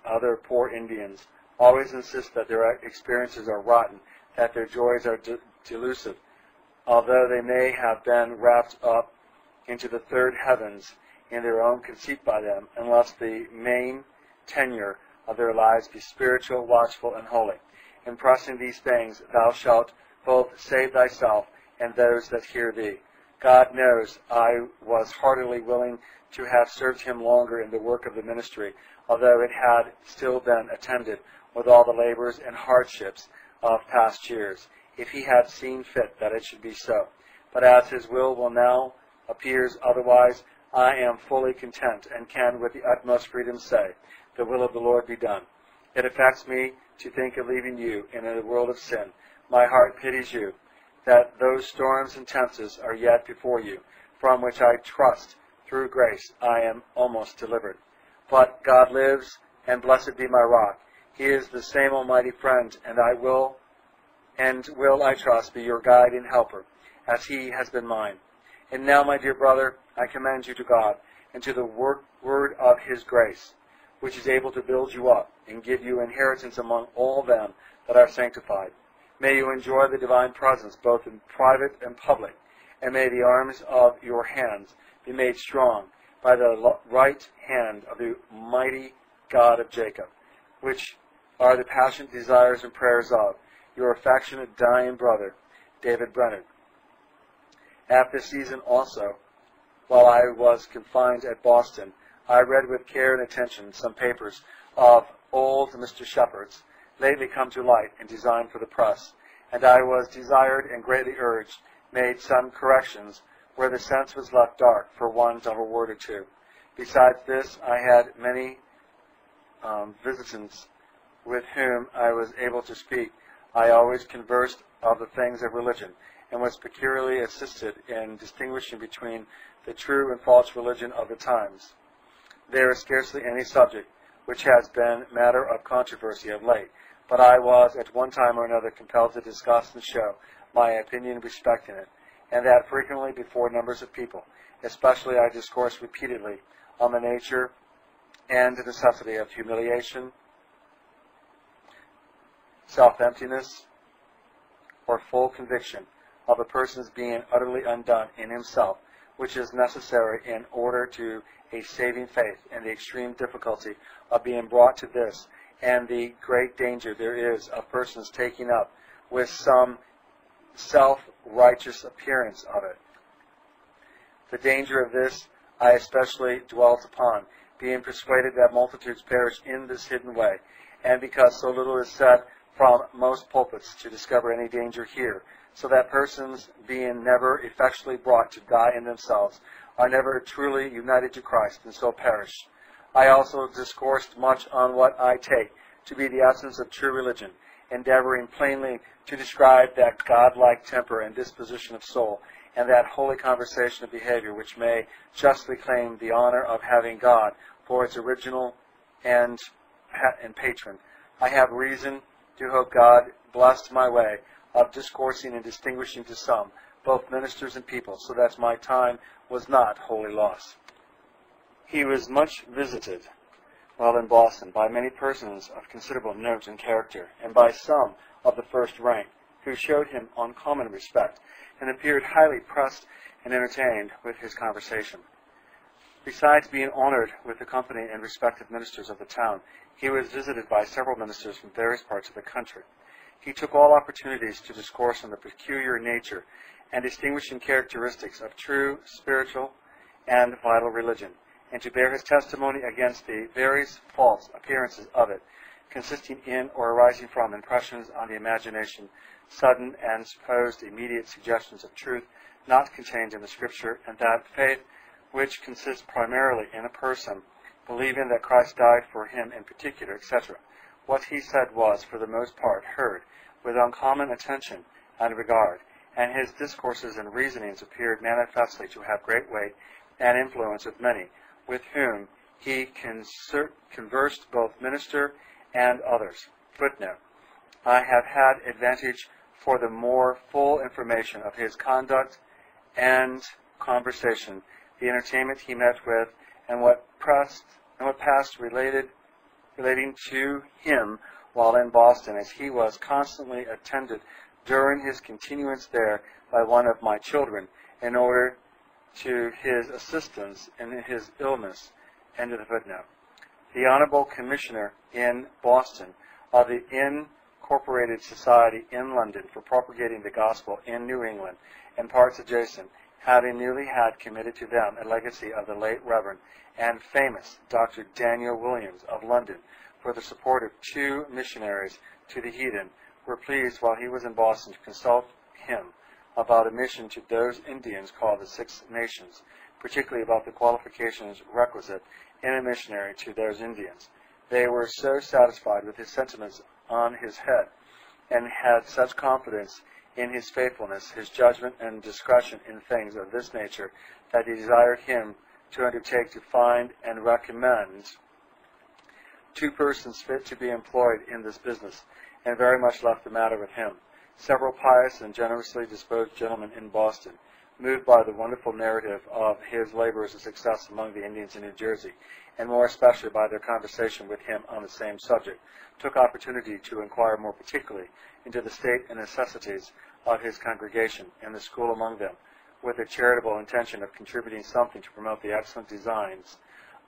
other poor Indians. Always insist that their experiences are rotten, that their joys are delusive, although they may have been wrapped up into the third heavens in their own conceit by them, unless the main tenure of their lives be spiritual, watchful, and holy. In pressing these things, thou shalt both save thyself and those that hear thee. God knows I was heartily willing to have served him longer in the work of the ministry, although it had still been attended with all the labors and hardships of past years, if he had seen fit that it should be so. But as his will now appears otherwise, I am fully content and can with the utmost freedom say, the will of the Lord be done. It affects me to think of leaving you in a world of sin. My heart pities you, that those storms and tempests are yet before you, from which I trust, through grace, I am almost delivered. But God lives, and blessed be my rock. He is the same almighty friend, and will, I trust, be your guide and helper, as he has been mine. And now, my dear brother, I commend you to God, and to the word of his grace, which is able to build you up, and give you inheritance among all them that are sanctified. May you enjoy the divine presence, both in private and public, and may the arms of your hands be made strong by the right hand of the mighty God of Jacob, which are the passionate desires and prayers of your affectionate dying brother, David Brennan. At this season also, while I was confined at Boston, I read with care and attention some papers of old Mr. Shepherd's, lately come to light and designed for the press, and I was desired and greatly urged, made some corrections where the sense was left dark for want of a word or two. Besides this, I had many visitants with whom I was able to speak. I always conversed of the things of religion, and was peculiarly assisted in distinguishing between the true and false religion of the times. There is scarcely any subject which has been matter of controversy of late, but I was at one time or another compelled to discuss and show my opinion respecting it, and that frequently before numbers of people. Especially I discoursed repeatedly on the nature and the necessity of humiliation, self-emptiness, or full conviction of a person's being utterly undone in himself, which is necessary in order to a saving faith, and the extreme difficulty of being brought to this, and the great danger there is of persons taking up with some self-righteous appearance of it. The danger of this I especially dwelt upon, being persuaded that multitudes perish in this hidden way, and because so little is said from most pulpits to discover any danger here, so that persons, being never effectually brought to die in themselves, are never truly united to Christ, and so perish. I also discoursed much on what I take to be the essence of true religion, endeavoring plainly to describe that God-like temper and disposition of soul, and that holy conversation of behavior which may justly claim the honor of having God for its original and patron. I have reason to hope God blessed my way of discoursing and distinguishing to some, both ministers and people, so that my time was not wholly lost. He was much visited while in Boston by many persons of considerable note and character, and by some of the first rank, who showed him uncommon respect, and appeared highly pressed and entertained with his conversation. Besides being honored with the company and respected ministers of the town, he was visited by several ministers from various parts of the country. He took all opportunities to discourse on the peculiar nature and distinguishing characteristics of true, spiritual, and vital religion, and to bear his testimony against the various false appearances of it, consisting in or arising from impressions on the imagination, sudden and supposed immediate suggestions of truth not contained in the Scripture, and that faith which consists primarily in a person believing that Christ died for him in particular, etc. What he said was, for the most part, heard with uncommon attention and regard, and his discourses and reasonings appeared manifestly to have great weight and influence with many, with whom he conversed, both minister and others. Footnote: I have had advantage for the more full information of his conduct and conversation, the entertainment he met with, and what passed relating to him while in Boston, as he was constantly attended during his continuance there by one of my children, in order to his assistance in his illness. End of the footnote. The Honorable Commissioner in Boston of the Incorporated Society in London for propagating the gospel in New England and parts adjacent having newly had committed to them a legacy of the late Reverend and famous Dr. Daniel Williams of London for the support of 2 missionaries to the heathen, were pleased while he was in Boston to consult him about a mission to those Indians called the Six Nations, particularly about the qualifications requisite in a missionary to those Indians. They were so satisfied with his sentiments on his head, and had such confidence in his faithfulness, his judgment, and discretion in things of this nature, that they desired him to undertake to find and recommend 2 persons fit to be employed in this business, and very much left the matter with him. Several pious and generously disposed gentlemen in Boston, moved by the wonderful narrative of his labors and success among the Indians in New Jersey, and more especially by their conversation with him on the same subject, took opportunity to inquire more particularly into the state and necessities of his congregation and the school among them, with a charitable intention of contributing something to promote the excellent designs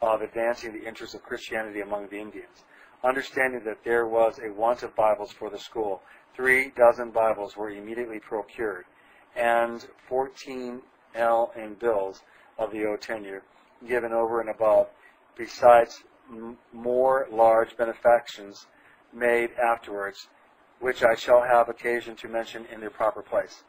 of advancing the interests of Christianity among the Indians. Understanding that there was a want of Bibles for the school, 3 dozen Bibles were immediately procured, and 14 in bills of the old tenure given over and above, besides more large benefactions made afterwards, which I shall have occasion to mention in their proper place.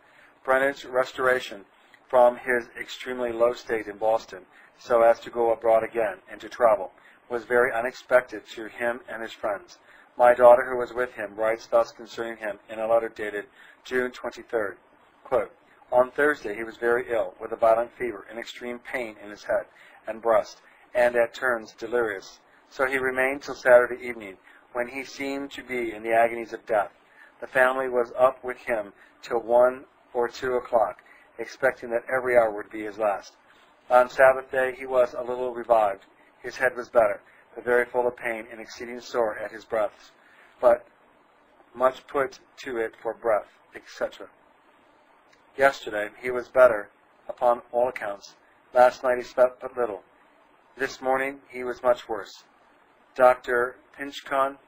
Brennan's restoration from his extremely low state in Boston, so as to go abroad again and to travel, was very unexpected to him and his friends. My daughter, who was with him, writes thus concerning him in a letter dated June 23rd, quote, "On Thursday he was very ill, with a violent fever and extreme pain in his head and breast, and at turns delirious. So he remained till Saturday evening, when he seemed to be in the agonies of death. The family was up with him till 1 or 2 o'clock, expecting that every hour would be his last. On Sabbath day he was a little revived. His head was better, but very full of pain and exceeding sore at his breaths, but much put to it for breath, etc. Yesterday he was better upon all accounts. Last night he slept but little. This morning he was much worse. Dr. Pinchon,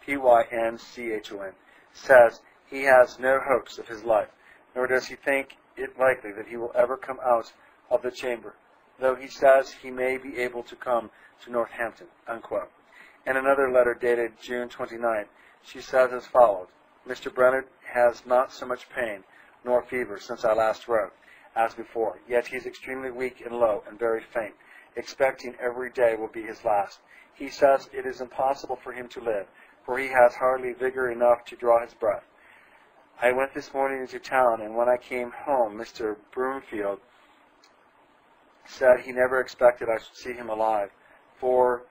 P-Y-N-C-H-O-N, says he has no hopes of his life, nor does he think it likely that he will ever come out of the chamber, though he says he may be able to come to Northampton," unquote. In another letter dated June 29th, she says as follows: "Mr. Brennan has not so much pain nor fever since I last wrote as before, yet he is extremely weak and low and very faint, expecting every day will be his last. He says it is impossible for him to live, for he has hardly vigor enough to draw his breath. I went this morning into town, and when I came home, Mr. Broomfield said he never expected I should see him alive, for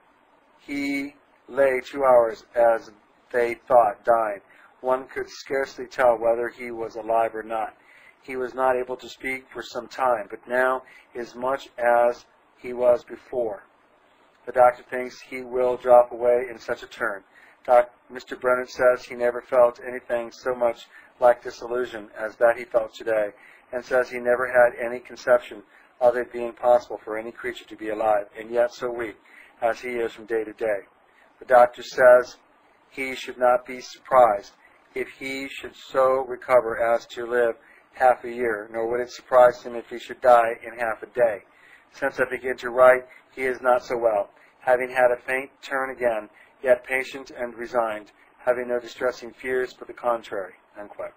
he lay 2 hours, as they thought, dying. One could scarcely tell whether he was alive or not. He was not able to speak for some time, but now is much as he was before. The doctor thinks he will drop away in such a turn. Mr. Brennan says he never felt anything so much like disillusion as that he felt today, and says he never had any conception of it being possible for any creature to be alive, and yet so weak as he is from day to day. The doctor says he should not be surprised if he should so recover as to live half a year, nor would it surprise him if he should die in half a day. Since I begin to write, he is not so well, having had a faint turn again, yet patient and resigned, having no distressing fears but the contrary," unquote.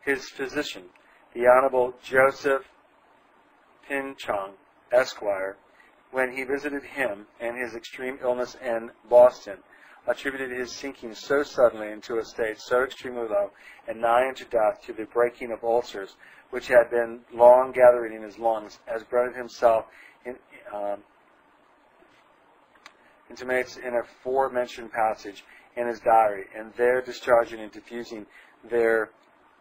His physician, the Honorable Joseph Pinchon, Esquire, when he visited him and his extreme illness in Boston, attributed his sinking so suddenly into a state so extremely low and nigh unto death to the breaking of ulcers which had been long gathering in his lungs, as Brennan himself intimates in a aforementioned passage in his diary, and there discharging and diffusing their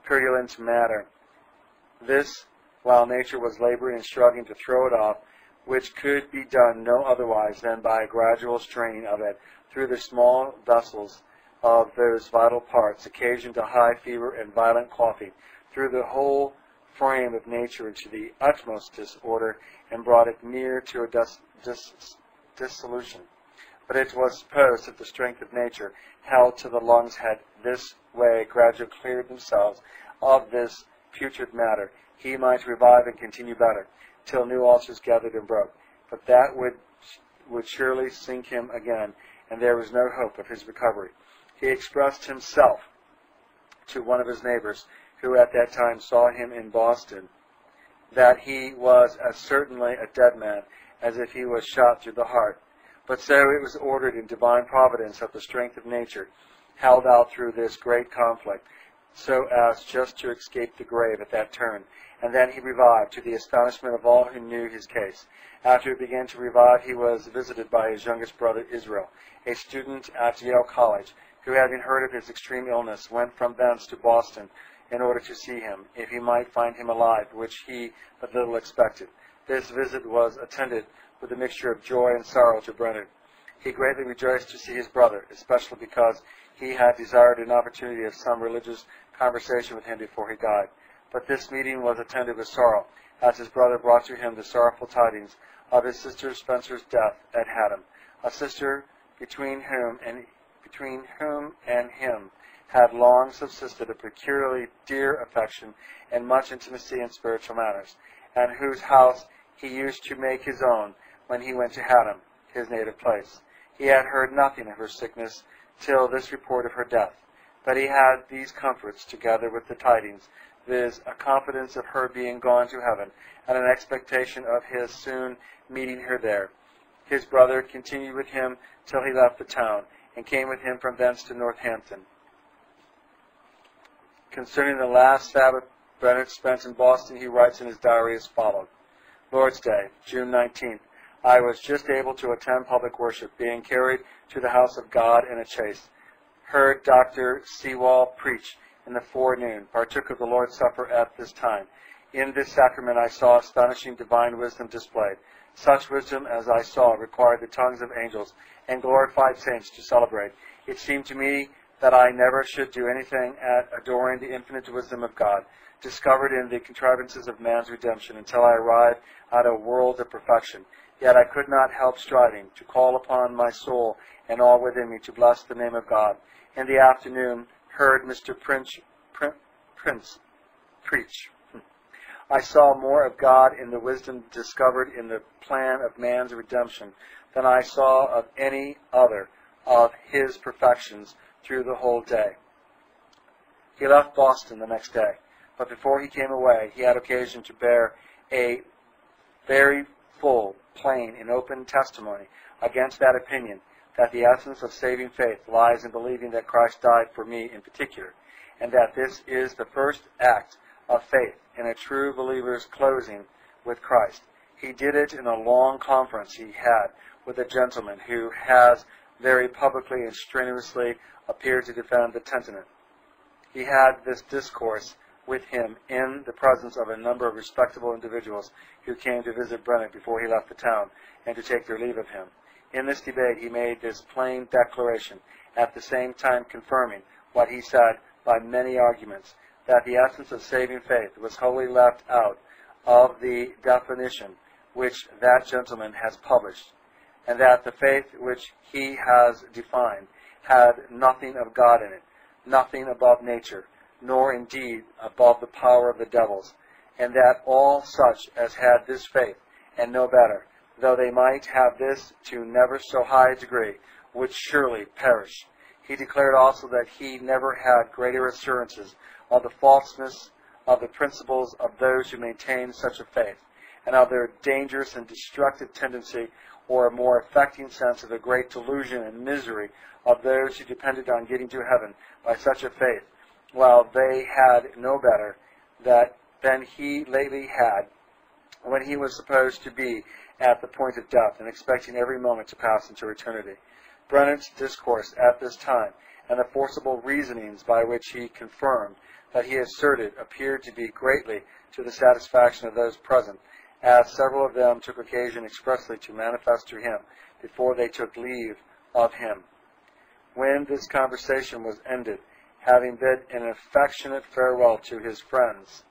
purulent matter. This, while nature was laboring and struggling to throw it off, which could be done no otherwise than by a gradual straining of it through the small vessels of those vital parts, occasioned a high fever and violent coughing through the whole frame of nature into the utmost disorder, and brought it near to a dissolution. But it was supposed that the strength of nature held to the lungs had this way gradually cleared themselves of this putrid matter. he might revive and continue better, till new ulcers gathered and broke. But that would surely sink him again, and there was no hope of his recovery. He expressed himself to one of his neighbors, who at that time saw him in Boston, that he was as certainly a dead man as if he was shot through the heart. But so it was ordered in divine providence that the strength of nature held out through this great conflict, so as just to escape the grave at that turn. And then he revived, to the astonishment of all who knew his case. After he began to revive, he was visited by his youngest brother Israel, a student at Yale College, who, having heard of his extreme illness, went from thence to Boston in order to see him, if he might find him alive, which he but little expected. This visit was attended with a mixture of joy and sorrow to Brennan. He greatly rejoiced to see his brother, especially because he had desired an opportunity of some religious conversation with him before he died. But this meeting was attended with sorrow, as his brother brought to him the sorrowful tidings of his sister Spencer's death at Haddam, a sister between whom and him had long subsisted a peculiarly dear affection and much intimacy in spiritual matters, and whose house he used to make his own when he went to Haddam, his native place. He had heard nothing of her sickness till this report of her death, but he had these comforts, together with the tidings, viz., a confidence of her being gone to heaven, and an expectation of his soon meeting her there. His brother continued with him till he left the town, and came with him from thence to Northampton. Concerning the last Sabbath Bennett spent in Boston, he writes in his diary as follows. Lord's Day, June 19th. I was just able to attend public worship, being carried to the house of God in a chaise. Heard Dr. Sewall preach in the forenoon, partook of the Lord's Supper at this time. In this sacrament I saw astonishing divine wisdom displayed. Such wisdom as I saw required the tongues of angels and glorified saints to celebrate. It seemed to me that I never should do anything at adoring the infinite wisdom of God, discovered in the contrivances of man's redemption, until I arrived at a world of perfection. Yet I could not help striving to call upon my soul and all within me to bless the name of God. In the afternoon, heard Mr. Prince preach. I saw more of God in the wisdom discovered in the plan of man's redemption than I saw of any other of his perfections through the whole day. He left Boston the next day, but before he came away, he had occasion to bear a very full, plain, and open testimony against that opinion, that the essence of saving faith lies in believing that Christ died for me in particular, and that this is the first act of faith in a true believer's closing with Christ. He did it in a long conference he had with a gentleman who has very publicly and strenuously appeared to defend the tenet. He had this discourse with him in the presence of a number of respectable individuals who came to visit Brennan before he left the town and to take their leave of him. In this debate he made this plain declaration, at the same time confirming what he said by many arguments, that the essence of saving faith was wholly left out of the definition which that gentleman has published, and that the faith which he has defined had nothing of God in it, nothing above nature, nor indeed above the power of the devils, and that all such as had this faith, and no better, though they might have this to never so high a degree, would surely perish. He declared also that he never had greater assurances of the falseness of the principles of those who maintain such a faith, and of their dangerous and destructive tendency, or a more affecting sense of the great delusion and misery of those who depended on getting to heaven by such a faith, while they had no better than he lately had, when he was supposed to be at the point of death and expecting every moment to pass into eternity. Brennan's discourse at this time, and the forcible reasonings by which he confirmed that he asserted, appeared to be greatly to the satisfaction of those present, as several of them took occasion expressly to manifest to him before they took leave of him. When this conversation was ended, having bid an affectionate farewell to his friends,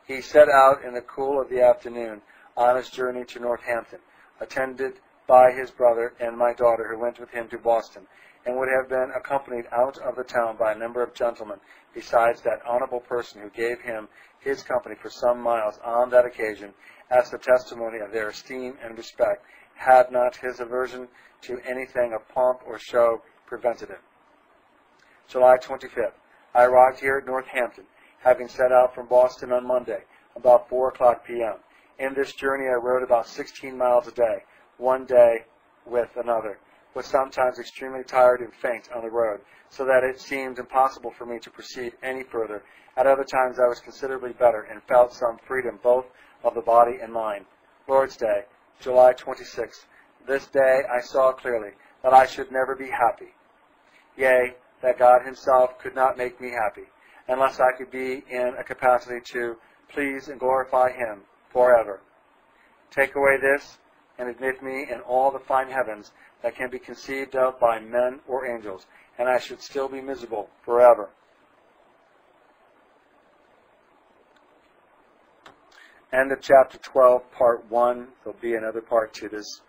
he set out in the cool of the afternoon on his journey to Northampton, attended by his brother and my daughter, who went with him to Boston, and would have been accompanied out of the town by a number of gentlemen, besides that honorable person who gave him his company for some miles on that occasion, as the testimony of their esteem and respect, had not his aversion to anything of pomp or show prevented it. July 25th. I arrived here at Northampton, having set out from Boston on Monday, about 4 o'clock p.m. In this journey I rode about 16 miles a day, one day with another, was sometimes extremely tired and faint on the road, so that it seemed impossible for me to proceed any further. At other times I was considerably better, and felt some freedom both of the body and mind. Lord's Day, July 26th. This day I saw clearly that I should never be happy. Yea, that God himself could not make me happy, unless I could be in a capacity to please and glorify him forever. Take away this, and admit me in all the fine heavens that can be conceived of by men or angels, and I should still be miserable forever. End of chapter 12, part 1. There'll be another part to this